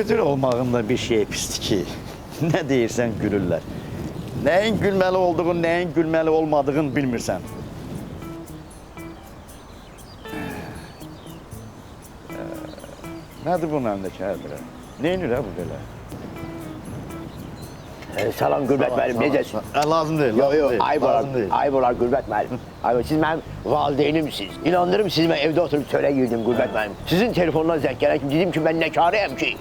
Müdür olmağında bir şey pisdir ki, nə deyirsən gülürlər. Nəyin gülməli olduğunu, nəyin gülməli olmadığını bilmirsən. Nədir bu məmləkət hər birə? Neynir bu belə? Salam Qürbət müəllim, necəsiz? Lazım deyil, Yox, yox, lazım deyil. ayıb olar Qürbət müəllim. Siz mənim valideynimsiniz. İnandırım siz mən evdə oturub çörək yirdim Qürbət müəllim. Sizin telefondan zəng gələn kimi dedim ki, mən nə karıyam ki?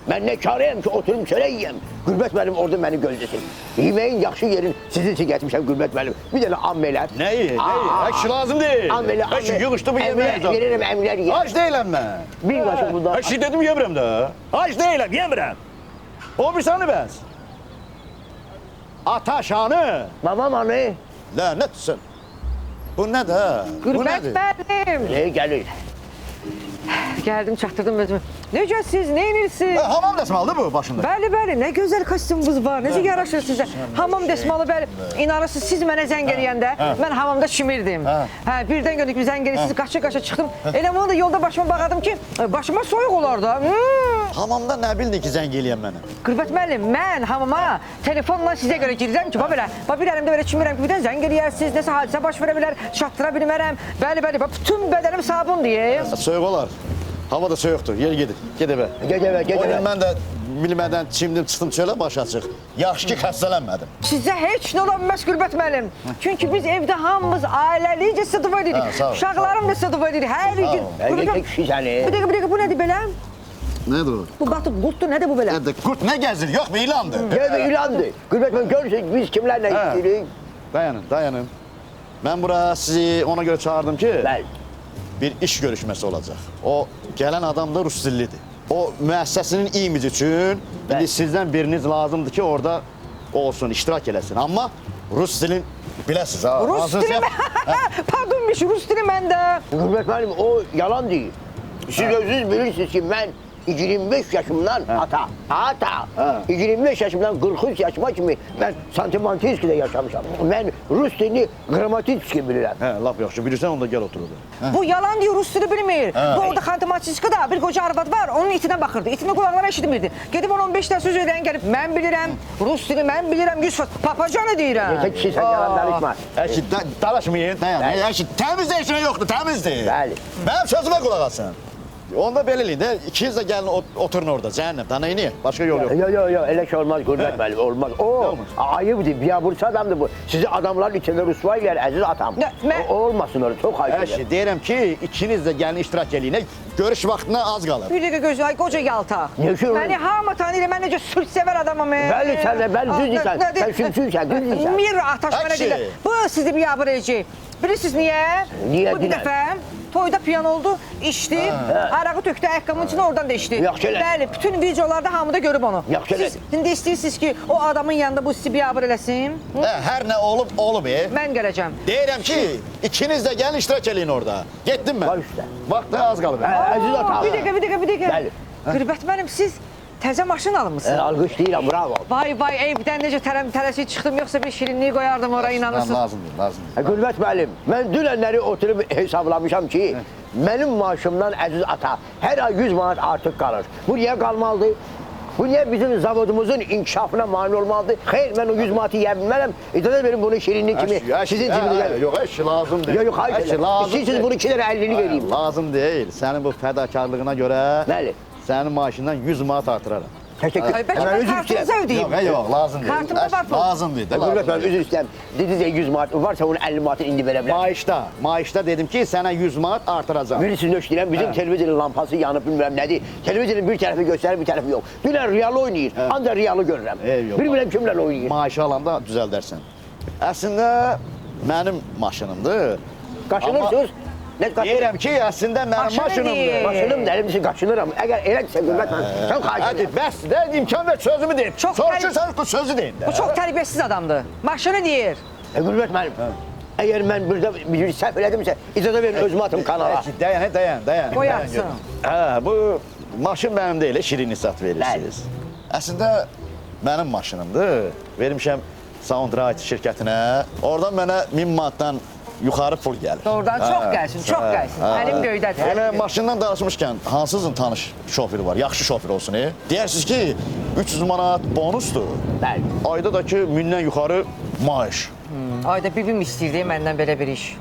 Mən nə karıyam ki, oturum çörək yiyəm. Qürbət müəllim orada məni gözləsin. Yeməyin yaxşı yerin sizin için getmişəm Qürbət müəllim. Bir dənə ammelər. Nəyi? Əşi lazım deyil. Ammelər, Əşi yığışdı bu yeməyə. Verirəm əmlər yiyəm. Aç deyiləm mən. Bir qaşıq bundan. Əşi dedim yemirəm də. Aç deyiləm, yemirəm. O bir səni bəs. Ataşanı. Mamam anı. Lənətsən. Bu nədir? Qürbət müəllim. Nəyə gəlir? Gəldim, çatdırdım özümü. Necəsiz, neyinirsiniz? Hamam dəsmalıdır bu başında. Bəli, bəli, nə gözəl kostyumunuz var, necə yaraşır sizə. Hamam dəsmalı, bəli, inanırsınız, siz mənə zəng eləyəndə, mən hamamda çimirdim. Birdən gördük, zəng eləyir, siz qaça-qaça çıxdım. Elə bunu da yolda başıma baxadım ki, başıma soyuq olar da. Hamamda nə bildin ki, zəng eləyəm mənə? Qürbət müəllim, mən hamama telefonla sizə görə girirəm ki, belə, bir əlimdə belə çimirəm ki, birdən zəng eləyərsiniz, nəsə hadisə baş verə bilər, çatdıra bilmərəm. Bəli, bəli, bütün bədənim sabun deyir. Soyuq olar. Hava da soyuqdur, yer gedir, ged evə. Ged evə, ged evə. Mən də bilmədən çimdim, çıxdım çölə, baş açıq. Yaxşı ki, xəstələnmədim. Sizə heç nə ola bilməz Qürbət müəllim. Çünki biz evdə hamımız ailəlicə sıdıva edirik. Uşaqlarım da sıdıva edirik. Hər gün. Həqiqət kişi səni. Bir dəqiqə, bu nədir belə? Nədir o? Bu batıb qurtdur, nədir bu belə? Qurt nə gəzir? Yox, bu ilandır. Gel ilandı. Qürbət müəllim görürsünüz biz kimlərlə işləyirik? Dayanın. Mən bura sizi ona görə çağırdım ki, Bəli. bir iş görüşməsi olacaq. O gələn adam da rus dillidir. O müəssisəsinin imici üçün indi sizdən biriniz lazımdır ki, orada olsun, iştirak eləsin. Amma rus dilin biləsiniz ha. Rus dili pardonmuş, Rus dili məndə. Qürbət müəllim o yalan deyil. Siz özünüz bilirsiniz ki mən 25 yaşımdan ata 25 yaşımdan 43 yaşıma kimi mən Santimantinski'de yaşamışam. Ben Rus dilini Gramatinski bilirəm. Laf yaxşı, bilirsən onda gəl otur orada. Bu yalan diyor, Rus dili bilmir. Bu orada Xanты-Mansiskada bir qoca arvad var, onun itinə baxırdı. İtinin qulaqları eşitmirdi. Gedib 10-15 dənə söz öyrən gəlib, mən bilirəm, Rus dili mən bilirəm, 100 papacanı deyirəm. Neyse kişi sen yalan danışma. Əşi, dalaşmayın, əşi, təmiz də işinə yoxdur, təmizdir. Bəli. Mənim sözümə qulaq asın. Onda belə eləyin də, ikiniz də gəlin oturun orada, cəhənnəm, daha neyini? Başqa yol yox. Yok, elə şey olmaz Qürbət müəllim, olmaz. O, ayıbdır, biabırçı adamdır bu. Sizi adamların içində rüsva eləyər, əziz atam. O olmasın öyle, çox ayıp Əşi, deyirəm ki, ikiniz də gəlin iştirak eləyin, görüş vaxtına az qalır. Bir dəqiqə gözü, ay qoca yaltaq. Məni hamı tanıyır, mən necə sülh-sevər adamım. Bəli, sən də, bəli, düz deyirsən, sən sülhsün, düz deyirsən. Mir ataş mənə deyirlər, bu sizi biabır edəcək. Bilirsiniz niyə? Niyə, Bu bir dəfə toyda piyan oldu, içdi, arağı tökdü ayaqqabının içine, oradan da içdi. Yaxşı elə. Bəli, bütün videolarda hamıda görüb onu. Yaxşı elə. Siz indi istəyirsiniz ki, o adamın yanında bu sizi biabır eləsin? Hər nə olub, olub. Mən gələcəm. Deyirəm ki, ikiniz də gəlin iştirak eləyin orada. Getdim mən. Var üstə. Vaxt da az qalıb. Əziz atam. Bir dəqiqə. Bəli. Qürbət mənim, siz təzə maşın almışsınız. Alqışlayıram, bravo. Vay, evdən necə tələsik çıxdım, yoxsa bir şirinliği qoyardım oraya, inanırsınız. Lazımdır. Qürbət müəllim, mən dünənləri oturub hesablamışam ki, mənim maaşımdan əziz ata hər ay 100 manat artıq qalır. Bu niyə qalmalıdır? Bu niyə bizim zavodumuzun inkişafına mani olmalıdır? Xeyr, mən o 100 manatı yeyə bilmərəm. İcazə verin bunu şirinlik kimi sizin cibinizə. Yox, əşi lazım deyil. Yox, hayır. İstəyirsiniz bunu 2 dənə 50'lik vereyim. Lazım deyil. Sənin bu fədakarlığına görə Bəli. sənin maaşından 100 manat artıraram. Təşəkkür. Ay, bəlkə mən kartınıza ödəyim. Yox, lazım deyil. Kartımda var pul. Lazım deyil. Qürbət müəllim, üzr istəyirəm. Dediniz 100 manat varsa onun 50 manatı indi verə bilərəm. Maaşda dedim ki, sənə 100 manat artıracağam. Bilirsiniz nə istəyirəm? Bizim televizorun lampası yanıb bilmirəm nədir. Televizorun bir tərəfi göstərir, bir tərəfi yox. Dünən Real'ı oynayır, ancaq Real'ı görürəm. Bilmirəm kimlərlə oynayır. Maaşı alanda düzəldərsən. Əslində mənim maşınımdır. Qaşınırsınız. Deyirəm ki, əslində mənim maşınımdır. Maşınım da elimizin qaşınıram. Əgər elədirsə Qürbət müəllim, sən xahiş Hadi edirəm. bəs də imkan ver sözümü deyim. Çox Soruşursan sözü deyin. Bu çox tərbiyəsiz adamdır. Maşını deyir. Qürbət müəllim, əgər mən burada bir səhv elədimsə, icazə verin özümü atım kanala. Dayan. Qoyarsın. Bu maşın mənim deyil, şirin nisat verirsiniz. Əslində mənim maşınımdır. Vermişəm Soundrite şirkətinə. Oradan mənə 1000 manatdan yuxarı pul gəlir. Doğrudan çox gəlsin, çox gəlsin. Əlim göydədir. Elə əlim göydədir. maşından danışmışkən hansızın tanış şoförü var, yaxşı şoför olsun. Deyirsiniz ki 300 manat bonusdur. Bəli. Ayda da ki 1000-dən yuxarı maaş. Ayda bibim istəyirdi məndən belə bir iş.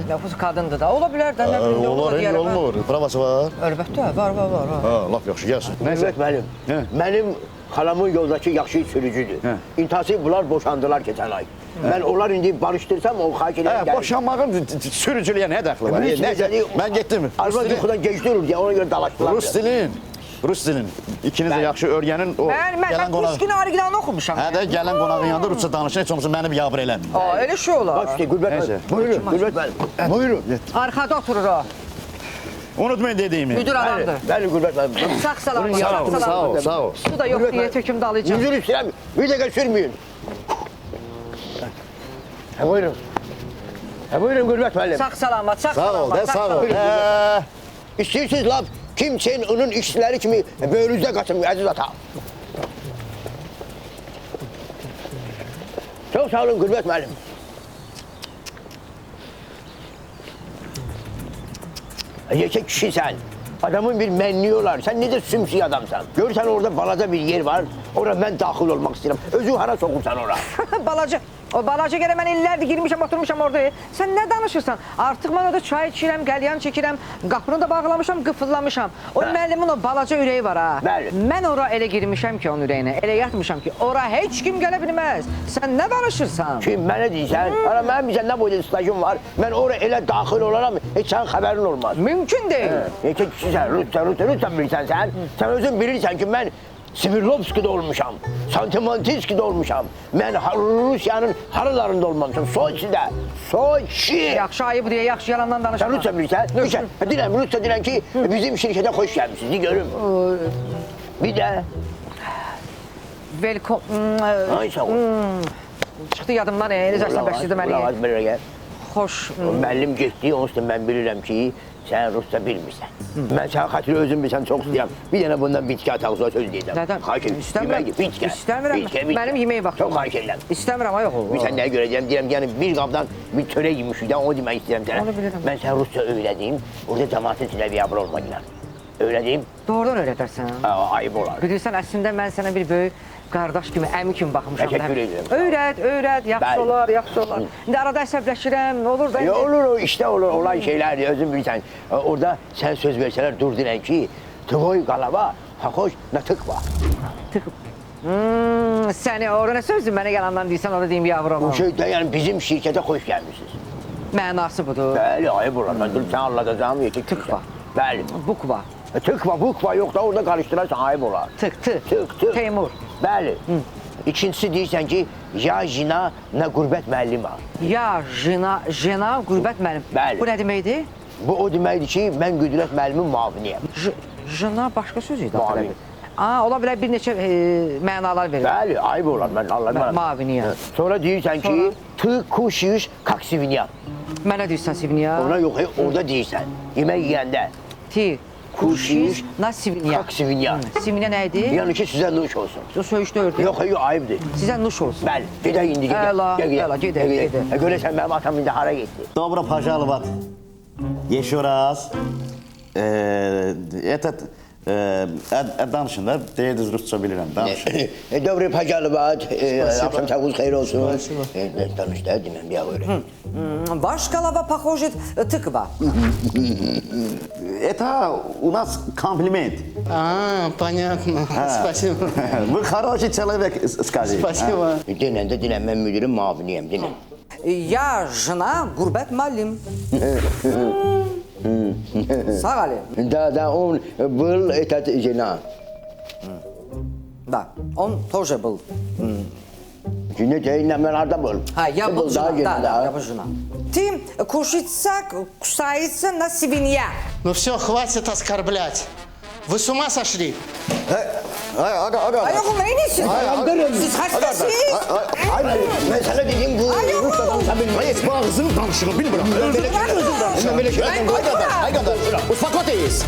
Nüfus qadındır da. Ola bilər də, nə bilim, Olur, deyərəm. olmur. Pravası var. Əlbəttə, var. Ha, laf yaxşı, gəlsin. Gürbət müəllim, Hə. mənim xalamın yoldakı yaxşı sürücüdür. Hə. İntihası bunlar boşandılar keçən ay. Mən onlar indi barışdırsam o xahiş edirəm. Boşanmağın sürücülüyə nə dəxli var? Mən getdim. Arvad yuxudan gecdə olur deyə ona görə dalaşdılar. Rus dilin. İkiniz də yaxşı öyrənin. O Mən gələn 3 qonaq. gün originalını oxumuşam. Hə də gələn qonağın yanında rusca danışın, heç olmasa məni bir yabır eləmin. Elə şey olar. Bax işte Gürbət müəllim. Buyurun, Gürbət müəllim. Buyurun. Arxada oturur o. Unutmayın dediyimi. Müdür adamdır. Bəli, Gürbət müəllim. Sağ salamat, Sağ ol. Su da yox deyə töküm dalayacaq. Müdür istəyirəm, bir dəqiqə sürməyin. Buyurun. Buyurun Gürbət müəllim. Sağ salamat, sağ Sağ ol, salamat. sağ ol. İstəyirsiniz laf Kim Chen In'in işçiləri kimi böyrünüzdə qaçın əziz ata. Çox sağ olun Gürbət müəllim. Yekə kişisən. Adamın bir mənliyi olar. Sən necə sümsük adamsan. Görürsən orada balaca bir yer var. Ora mən daxil olmaq istəyirəm. Özü hara soxursan ora. Balaca. O balaca gələ mən illərdir girmişəm, oturmuşam orada. Sən nə danışırsan? Artıq mən orada çay içirəm, qəlyan çəkirəm, qapını da bağlamışam, qıfıllamışam. O müəllimin o balaca ürəyi var ha. Bəli. Mən ora elə girmişəm ki onun ürəyinə, elə yatmışam ki, ora heç kim gələ bilməz. Sən nə danışırsan? Kim mənə deyirsən? Ara mənim bizə nə boyda stajım var. Mən ora elə daxil olaram, heç sənin xəbərin olmaz. Mümkün deyil. Yekə kişisən, Rusça bilirsən sən. Sən özün bilirsən ki, mən Smirnovski'de olmuşam, Santimantinski'de olmuşam. Ben Rusya'nın haralarında olmamışam. Soçi. Yaxşı ayıb deyə, yaxşı yalandan danışma. Sen Rusça bilirsən? Diləm, Rusça dilən ki, bizim şirkete hoş gelmişsiniz, görüm. Bir de... Welcome. Ay sağ ol. Çıxdı yadımdan, necəsən bəşirdi məni. Xoş. Müəllim getdi, onun üstə mən bilirəm ki, sən Rusça bilmirsən. Mən sənə xatırı özüm bilsəm çox istəyirəm. Bir dənə bundan bitki atağıza söz deyəcəm. Nədən? İstəmirəm. İstəmirəm. Mənim yemək vaxtım. Çox xahiş edirəm. İstəmirəm, yox. Bir sən nəyə görəcəm, deyirəm, yəni bir qabdan bir çörək yemişik, onu demək istəyirəm sənə. Onu bilirəm. Mən sənə Rusça öyrədim, orada cəmaatın içində biabır olmayın. Öyrədim, Doğrudan öyrədərsən. ayıb olar. Bilirsən, əslində mən sənə bir böyük qardaş kimi, əmi kimi baxmışam. Təşəkkür edirəm. Öyrət, yaxşı olar, yaxşı olar. İndi arada əsəbləşirəm, nə olur da. Olur, o işdə olur, olan şeylərdir, özün bilirsən. Orada sən söz versələr, dur deyən ki, tvoy qalava, haxoş, nə tık var. Səni orada nə sözdür, mənə yalandan deyirsən, orada deyim yavrum. Bu şey də, yəni bizim şirkətə xoş gəlmişsiniz. Mənası budur. Bəli, ayıb olar, mən durub səni anladacağım, yekə Tık var. Bəli. Bukva. Tıkva, yok da orada karıştırarsan ayıp olar. Tık. Teymur. Bəli. İkincisi deyirsən ki, ya jina, nə qürbət müəllima. Ya jena, qürbət müəllim. Bəli. Bu nə deməkdir? Bu o deməkdir ki, mən qüdrət müəllimin muaviniyəm. Jena başqa söz idi. Muavin. Ola bilər bir neçə mənalar verir. Bəli, ayıp olar, mən anladım. Muaviniyəm. Sonra deyirsən ki, tı kuşiş kaksivinyan. Mənə deyirsən Sivniya. Ona yox, orada deyirsən, yemək yeyəndə. Ti. Kuşiş na Sivniya. Kaksivinyan. Sivniya nə idi? Yəni ki, sizə nuş olsun. O söyüşdürdü. Yox, ayıbdır. Sizə nuş olsun. Bəli, gedək indi gedək. Əla, gedək. Görəsən mənim atam indi hara getdi? Добро пожаловать еще раз. Danışın da, deyirdiniz Rusça bilirəm, danışın. Добрый пожаловать. Akşam xeyir olsun. Danış da, deməm, bir öyle. Ваш голова похожа тыква. Это у нас комплимент. Понятно. Спасибо. Вы хороший человек, скажите. Спасибо. Dinən də dinən, mən müdürün muaviniyəm, dinən. Я жена Гурбет Малим. Sağ olun. Da, on был этот жена. Да, он тоже был. Şimdi deyinlə mən harda был? Я был Daha жена, да, я da. был жена. Ты кусается на свинья. Ну все, хватит оскорблять. Вы с ума sошли? Ay oğlum ne diyorsun? Siz hastasınız. Ben sana dedim bu Rusça danışabilmeyi. Hayır, bu ağzını danışını bilmirəm. Ben Mən belə şey. Ay qədər, uspokойтесь.